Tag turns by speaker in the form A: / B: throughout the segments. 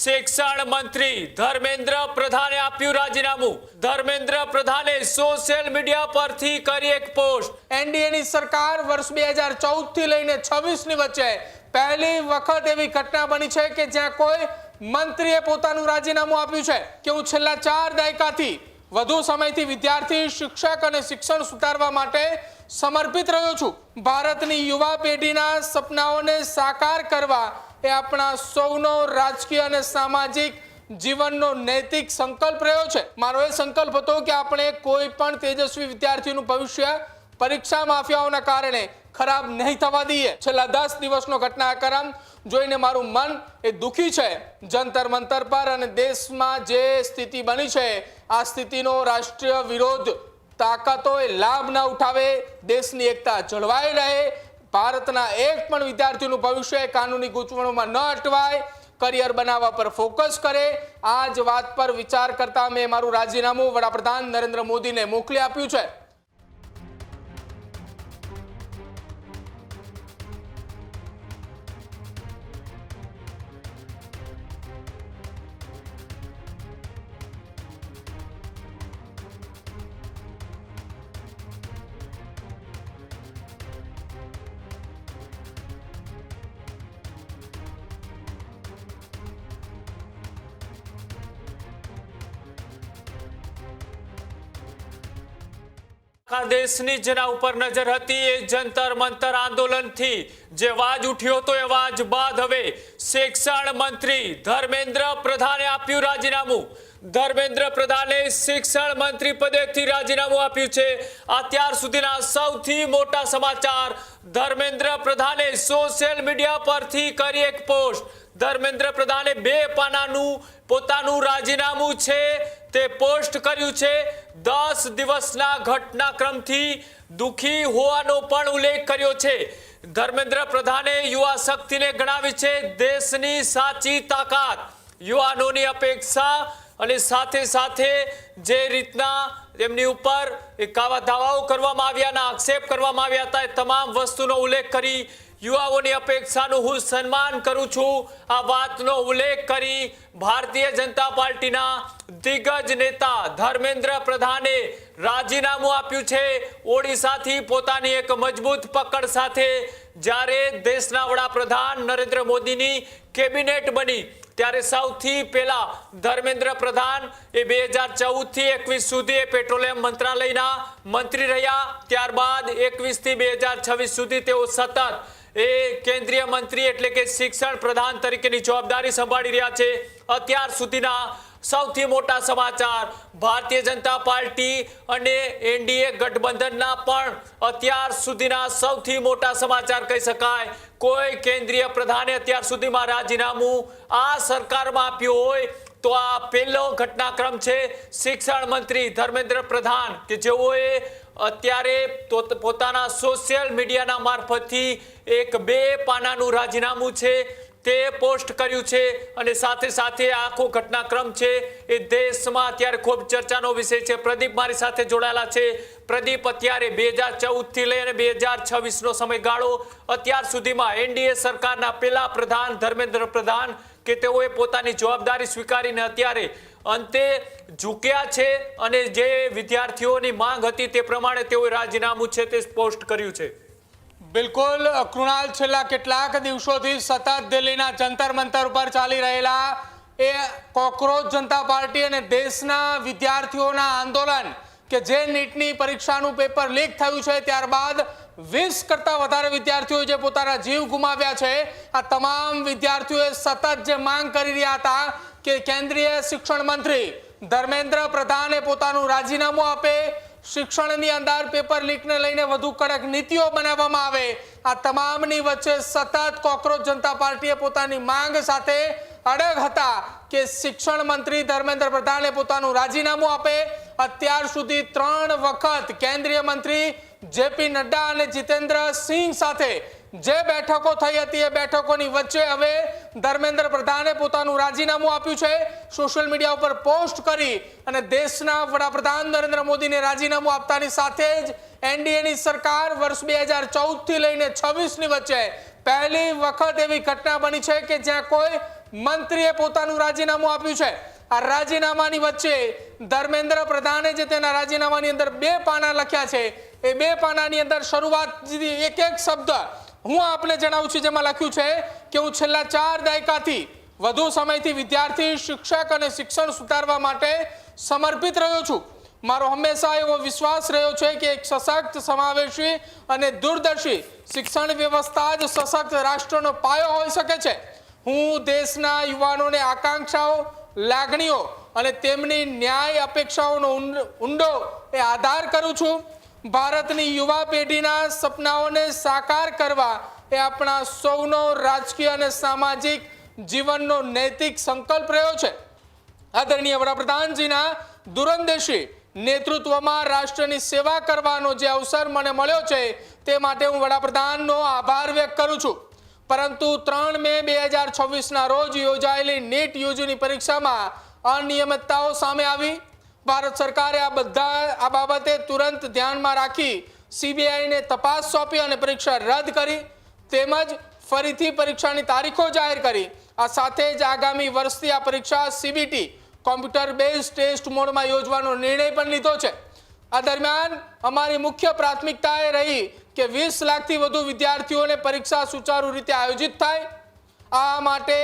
A: શિક્ષણ મંત્રી ધર્મેન્દ્ર પ્રધાને આપ્યું રાજીનામું। ધર્મેન્દ્ર પ્રધાને સોશિયલ મીડિયા પરથી કરી એક પોસ્ટ।
B: એનડીએની સરકાર વર્ષ 2014 થી લઈને 26 ની વચ્ચે પહેલી વખત એવી ઘટના બની છે કે જ્યાં કોઈ મંત્રીએ પોતાનું રાજીનામું આપ્યું છે કે હું છેલ્લા 4 દાયકાથી વધુ સમયથી વિદ્યાર્થી, શિક્ષક અને શિક્ષણ સુધારવા માટે સમર્પિત રહ્યો છું। ભારતની યુવા પેઢીના સપનાઓને સાકાર કરવા એ આપણા સૌનો રાજકીય અને સામાજિક જીવનનો નૈતિક સંકલ્પ રહ્યો છે। મારો એ સંકલ્પ હતો કે આપણે કોઈ પણ તેજસ્વી વિદ્યાર્થીનું ભવિષ્ય પરીક્ષા માફિયાઓના કારણે ખરાબ નહીં થવા દઈએ। છેલ્લા 10 દિવસનો ઘટનાક્રમ જોઈને મારું મન એ દુખી છે। જંતર મંતર પર અને દેશમાં જે સ્થિતિ બની છે, આ સ્થિતિનો રાષ્ટ્રીય વિરોધ તાકાતોએ લાભ ન ઉઠાવે, દેશની એકતા જળવાઈ રહે, ભારતના એક પણ વિદ્યાર્થીનું ભવિષ્ય કાનૂની ગૂંચવણોમાં ન અટવાય, કરિયર બનાવવા પર ફોકસ કરે, આ જ વાત પર વિચાર કરતા મેં મારું રાજીનામું વડાપ્રધાન નરેન્દ્ર મોદીને મોકલી આપ્યું છે।
A: આખા દેશની જેના ઉપર નજર હતી એ જંતર મંતર આંદોલનથી જે અવાજ ઉઠ્યો હતો એ અવાજ બાદ હવે શિક્ષણ મંત્રી ધર્મેન્દ્ર પ્રધાને આપ્યું રાજીનામું। ધર્મેન્દ્ર પ્રધાને શિક્ષણ મંત્રી પદેથી રાજીનામું આપ્યું છે। અત્યાર સુધીના સૌથી મોટા સમાચાર। ધર્મેન્દ્ર પ્રધાને સોશિયલ મીડિયા પરથી કરી એક પોસ્ટ। ધર્મેન્દ્ર પ્રધાને 2 પાનાનું પોતાનું રાજીનામું છે તે પોસ્ટ કર્યું છે। 10 દિવસના ઘટનાક્રમથી દુખી હોવાનો પણ ઉલ્લેખ કર્યો છે। ધર્મેન્દ્ર પ્રધાને યુવા શક્તિને ગણાવી છે દેશની સાચી તાકાત। યુવાનોની અપેક્ષા અને સાથે સાથે જે રીતના એમની ઉપર કાવા દાવાઓ કરવામાં આવ્યાના આક્ષેપ કરવામાં આવ્યા હતા, એ તમામ વસ્તુનો ઉલ્લેખ કરી યુવાઓની અપેક્ષાનું હું સન્માન કરું છું, આ વાતનો ઉલ્લેખ કરી ભારતીય જનતા પાર્ટીના દિગ્ગજ નેતા ધર્મેન્દ્ર પ્રધાને રાજીનામું આપ્યું છે। ઓડિશાથી પોતાની એક મજબૂત પકડ સાથે જ્યારે દેશના વડાપ્રધાન નરેન્દ્ર મોદીની કેબિનેટ બની ત્યારે સૌથી પહેલા ધર્મેન્દ્ર પ્રધાન એ 2014 થી 21 સુધી પેટ્રોલિયમ મંત્રાલયના મંત્રી રહ્યા। ત્યારબાદ 21 થી 2026 સુધી તેઓ સતત એ કેન્દ્રીય મંત્રી એટલે કે શિક્ષણ પ્રધાન તરીકેની જવાબદારી સંભાળી રહ્યા છે। અત્યાર સુધીના સૌથી મોટા સમાચાર। ભારતીય જનતા પાર્ટી અને એનડીએ ગઠબંધનના પણ અત્યાર સુધીના સૌથી મોટા સમાચાર કહી શકાય। કોઈ કેન્દ્રીય પ્રધાને અત્યાર સુધીમાં રાજીનામું આ સરકારમાં આપ્યું હોય તો આ પહેલો ઘટનાક્રમ છે। શિક્ષણ મંત્રી ધર્મેન્દ્ર પ્રધાન કે જેઓએ અત્યારે પોતાના સોશિયલ મીડિયાના મારફતથી એક 2 પાનાનું રાજીનામું છે તે પોસ્ટ કર્યું છે અને સાથે સાથે આખો ઘટનાક્રમ છે એ દેશમાં અત્યારે ખૂબ ચર્ચાનો વિષય છે। પ્રદીપ મારી સાથે જોડાયેલા છે। પ્રદીપ, અત્યારે 2014 થી લઈને 2026 નો સમયગાળો, અત્યાર સુધીમાં એનડીએ સરકારના પહેલા પ્રધાન ધર્મેન્દ્ર પ્રધાન કે તેઓએ પોતાની જવાબદારી સ્વીકારીને અત્યારે અંતે ઝૂક્યા છે અને જે વિદ્યાર્થીઓની માંગ હતી તે પ્રમાણે તેઓએ રાજીનામું છે તે પોસ્ટ કર્યું છે।
B: બિલકુલ કૃણાલ, છેલ્લા કેટલાક દિવસોથી સતત દિલ્હીના જંતર મંતર ઉપર ચાલી રહેલા એ કોકરોચ જનતા પાર્ટી અને દેશના વિદ્યાર્થીઓના આંદોલન કે જે નીટની પરીક્ષાનું પેપર લીક થયું છે ત્યારબાદ 20 કરતા વધારે વિદ્યાર્થીઓએ જે પોતાના જીવ ગુમાવ્યા છે, આ તમામ વિદ્યાર્થીઓએ સતત જે માંગ કરી રહ્યા હતા કે કેન્દ્રીય શિક્ષણ મંત્રી ધર્મેન્દ્ર પ્રધાને પોતાનું રાજીનામું આપે, શિક્ષણની અંદર પેપર લીકને લઈને વધુ કડક નીતિઓ બનાવવામાં આવે। આ તમામની વચ્ચે સતત કોકરોચ જનતા પાર્ટીએ પોતાની માંગ સાથે અડગ હતા કે શિક્ષણ મંત્રી ધર્મેન્દ્ર પ્રધાને પોતાનું રાજીનામું આપે। અત્યાર સુધી 3 વખત કેન્દ્રીય મંત્રી જેપી નડ્ડા અને જીતેન્દ્ર સિંહ સાથે જે બેઠકો થઈ હતી એ બેઠકોની વચ્ચે હવે ધર્મેન્દ્ર પ્રધાને પોતાનું રાજીનામું આપ્યું છે। સોશિયલ મીડિયા ઉપર પોસ્ટ કરી અને દેશના વડાપ્રધાન નરેન્દ્ર મોદીને રાજીનામું આપતાની સાથે જ એનડીએની સરકાર વર્ષ 2014 થી લઈને 26 ની વચ્ચે પહેલી વખત એવી ઘટના બની છે કે જ્યાં કોઈ મંત્રીએ પોતાનું રાજીનામું આપ્યું છે। આ રાજીનામાની વચ્ચે ધર્મેન્દ્ર પ્રધાને જે તેના રાજીનામાની અંદર 2 પાના લખ્યા છે, એ 2 પાનાની અંદર શરૂઆતથી એક શબ્દ હું આપને જણાવું છું, જેમાં લખ્યું છે કે હું છેલ્લા 4 દાયકાથી વધુ સમયથી વિદ્યાર્થી, શિક્ષક અને શિક્ષણ સુધારવા માટે સમર્પિત રહ્યો છું। મારો હંમેશા એવો વિશ્વાસ રહ્યો છે કે એક સશક્ત, સમાવેશી અને દૂરદર્શી શિક્ષણ વ્યવસ્થા જ સશક્ત રાષ્ટ્રનો પાયો હોઈ શકે છે। હું દેશના યુવાનોને આકાંક્ષાઓ, લાગણીઓ અને તેમની ન્યાય અપેક્ષાઓનો ઊંડો આધાર કરું છું। ભારતની યુવા પેઢીના સપનાઓને સાકાર કરવા એ આપણા સૌનો રાજકીય અને સામાજિક જીવનનો નૈતિક સંકલ્પ રહ્યો છે। આદરણીય વડાપ્રધાનજીના દૂરંદેશી નેતૃત્વમાં રાષ્ટ્રની સેવા કરવાનો જે અવસર મને મળ્યો છે, તે માટે હું વડાપ્રધાનનો આભાર વ્યક્ત કરું છું। પરંતુ 3 મે 2026ના રોજ યોજાયેલી નીટ યુજીની પરીક્ષામાં અનિયમિતતાઓ સામે આવી। ભારત સરકારે આ બાબતે તુરંત ધ્યાનમાં રાખી સીબીઆઈને તપાસ સોંપી અને પરીક્ષા રદ કરી, તેમજ ફરીથી પરીક્ષાની તારીખો જાહેર કરી। આ સાથે જ આગામી વર્ષથી આ પરીક્ષા સીબીટી કોમ્પ્યુટર બેઝ ટેસ્ટ મોડમાં યોજવાનો નિર્ણય પણ લીધો છે। આ દરમિયાન અમારી મુખ્ય પ્રાથમિકતા એ રહી કે 20 લાખથી વધુ વિદ્યાર્થીઓને પરીક્ષા સુચારુ રીતે આયોજિત થાય। આ માટે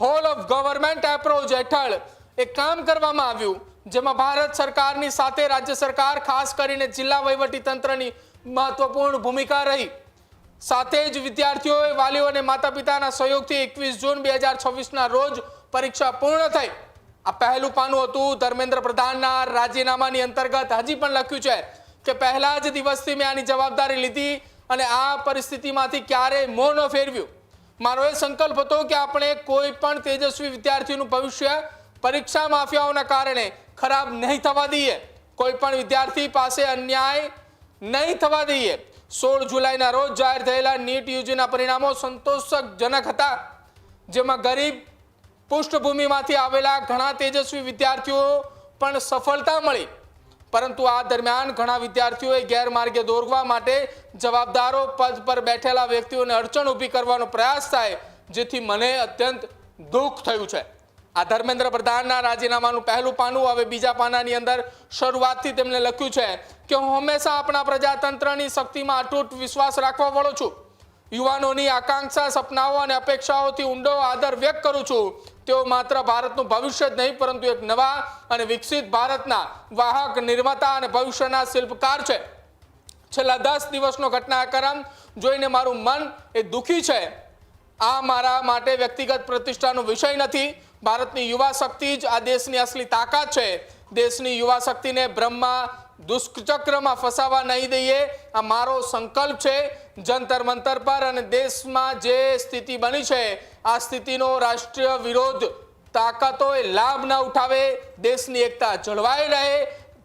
B: હોલ ઓફ ગવર્નમેન્ટ એપ્રોચ હેઠળ એક કામ કરવામાં આવ્યું, જેમાં ભારત સરકારની સાથે રાજ્ય સરકાર, ખાસ કરીને જિલ્લા વહીવટી તંત્રની મહત્વપૂર્ણ ભૂમિકા રહી। સાથે જ વિદ્યાર્થીઓએ, વાલીઓ અને માતા પિતાના સહયોગથી 21 જૂન 2026ના રોજ પરીક્ષા પૂર્ણ થઈ। આ પહેલું પાનું હતું। ધર્મેન્દ્ર પ્રધાનના રાજીનામાની અંતર્ગત હજી પણ લખ્યું છે કે પહેલા જ દિવસથી મેં આની જવાબદારી લીધી અને આ પરિસ્થિતિમાંથી ક્યારેય મોં ન ફેરવ્યું। મારો એ સંકલ્પ હતો કે આપણે કોઈ પણ તેજસ્વી વિદ્યાર્થીનું ભવિષ્ય પરીક્ષા માફિયાઓના કારણે ખરાબ નહીં થવા દઈએ, કોઈ પણ વિદ્યાર્થી પાસે અન્યાય નહીં થવા દઈએ। 16 જુલાઈના રોજ જાહેર થયેલા નીટ યુજીના પરિણામો સંતોષજનક હતા, જેમાં ગરીબ પૃષ્ઠભૂમિમાંથી આવેલા ઘણા તેજસ્વી વિદ્યાર્થીઓ પણ સફળતા મળી। પરંતુ આ દરમિયાન ઘણા વિદ્યાર્થીઓએ ગેરમાર્ગે દોરવા માટે જવાબદારો પદ પર બેઠેલા વ્યક્તિઓને અડચણ ઊભી કરવાનો પ્રયાસ થાય, જેથી મને અત્યંત દુઃખ થયું છે। આ ધર્મેન્દ્ર પ્રધાનના રાજીનામાનું પહેલું પાનું। હવે બીજા પાનાની અંદર શરૂઆતથી તેમણે લખ્યું છે કે હું હંમેશા આપણા પ્રજાતંત્રની શક્તિમાં અતૂટ વિશ્વાસ રાખવા વાળો છું। યુવાનોની આકાંક્ષા, સપનાઓ અને અપેક્ષાઓથી ઊંડો આદર વ્યક્ત કરું છું। તેઓ માત્ર ભારતનું ભવિષ્ય જ નહીં, પરંતુ એક નવા અને વિકસિત ભારતના વાહક, નિર્માતા અને ભવિષ્યના શિલ્પકાર છે। છેલ્લા 10 દિવસનો ઘટનાક્રમ જોઈને મારું મન એ દુઃખી છે। આ મારા માટે વ્યક્તિગત પ્રતિષ્ઠાનો વિષય નથી। ભારતની યુવા શક્તિ જ આ દેશની અસલી તાકાત છે। દેશની યુવા શક્તિને બ્રહ્મા દુષ્ચક્રમાં ફસાવા નહીં દઈએ, આ મારો સંકલ્પ છે। જંતર મંતર પર અને દેશમાં જે સ્થિતિ બની છે, આ સ્થિતિનો રાષ્ટ્રીય વિરોધ તાકાતોએ લાભ ન ઉઠાવે, દેશની એકતા જળવાઈ રહે,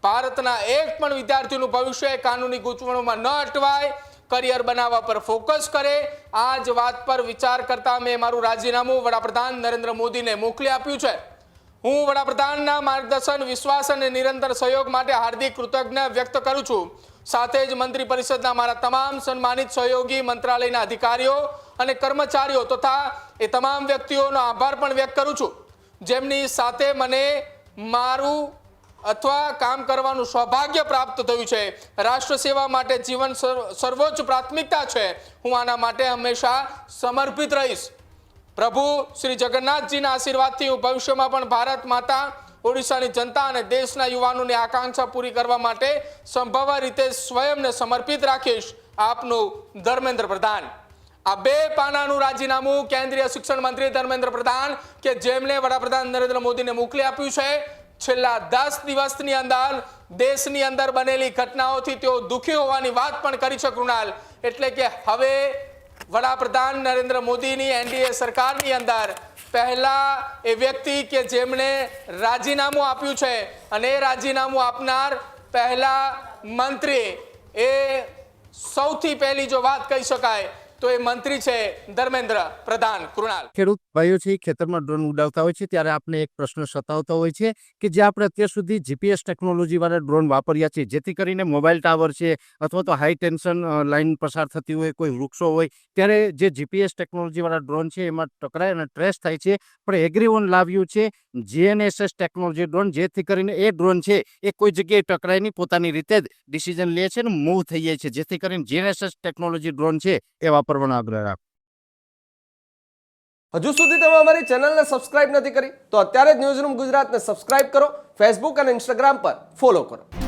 B: ભારતના એક પણ વિદ્યાર્થીનું ભવિષ્ય કાનૂની ગૂંચવણોમાં ન અટવાય, કરિયર બનાવવા પર ફોકસ કરે। આ જ વાત પર વિચાર કરતા મેં મારું રાજીનામું વડાપ્રધાન નરેન્દ્ર મોદીને મોકલી આપ્યું છે। હું વડાપ્રધાનના માર્ગદર્શન, વિશ્વાસ અને નિરંતર સહયોગ માટે હાર્દિક કૃતજ્ઞતા વ્યક્ત કરું છું। સાથે જ મંત્રી પરિષદના મારા તમામ સન્માનિત સહયોગી, મંત્રાલયના અધિકારીઓ અને કર્મચારીઓ તથા એ તમામ વ્યક્તિઓનો આભાર પણ વ્યક્ત કરું છું, જેમની સાથે મને મારું અથવા કામ કરવાનું સૌભાગ્ય પ્રાપ્ત થયું છે। રાષ્ટ્ર સેવા માટે જીવન સર્વોચ્ચ પ્રાથમિકતા છે। હું આના માટે હંમેશા સમર્પિત રહીશ। પ્રભુ શ્રી જગન્નાથજીના આશીર્વાદથી હું ભવિષ્યમાં પણ ભારત માતા, ઓડિશાની જનતા અને દેશના યુવાનોની આકાંક્ષા પૂરી કરવા માટે સંભવ રીતે સ્વયંને સમર્પિત રાખીશ। આપનું ધર્મેન્દ્ર પ્રધાન। આ 2 પાનાનું રાજીનામું કેન્દ્રીય શિક્ષણ મંત્રી ધર્મેન્દ્ર પ્રધાન કે જેમણે વડાપ્રધાન નરેન્દ્ર મોદીને મોકલી આપ્યું છે। છેલ્લા 10 દિવસની અંદર દેશની અંદર બનેલી ઘટનાઓથી તેઓ દુઃખી હોવાની વાત પણ કરી છે કૃણાલ। એટલે કે હવે વડાપ્રધાન નરેન્દ્ર મોદીની એનડીએ સરકારની અંદર પહેલા એ વ્યક્તિ કે જેમણે રાજીનામું આપ્યું છે અને રાજીનામું આપનાર પહેલા મંત્રી, એ સૌથી પહેલી જો વાત કહી શકાય તો એ મંત્રી છે ધર્મેન્દ્ર પ્રધાન. કૃણાલ.
C: ખેડૂત ભાઈઓ છે ખેતરમાં ડ્રોન ઉડાવતા હોય છે ત્યારે આપણે એક પ્રશ્ન સતાવતો હોય છે કે જે આપણે અત્યાર સુધી જીપીએસ ટેકનોલોજીવાળા ડ્રોન વાપર્યા છે, જેથી કરીને મોબાઈલ ટાવર છે અથવા તો હાઈ ટેન્શન લાઈન પસાર થતી હોય, કોઈ વૃક્ષો હોય, ત્યારે જે જીપીએસ ટેકનોલોજીવાળા ડ્રોન છે એમાં ટકરાય અને ટ્રેસ થાય છે. પણ એગ્રીઓન લાવ્યું છે GNSS ટેકનોલોજી ડ્રોન, જેથી કરીને એ ડ્રોન છે એ કોઈ જગ્યાએ ટકરાય નહીં, પોતાની રીતે જ ડિસિઝન લે છે અને મૂવ થઈ જાય છે, જેથી કરીને GNSS ટેકનોલોજી ડ્રોન છે એ વાપરવાનો આગ્રહ રાખો.
D: હજુ સુધી તમે અમારી ચેનલને સબસ્ક્રાઇબ નથી કરી તો અત્યારે જ ન્યૂઝરૂમ ગુજરાતને સબસ્ક્રાઇબ કરો, ફેસબુક અને ઇન્સ્ટાગ્રામ પર ફોલો કરો.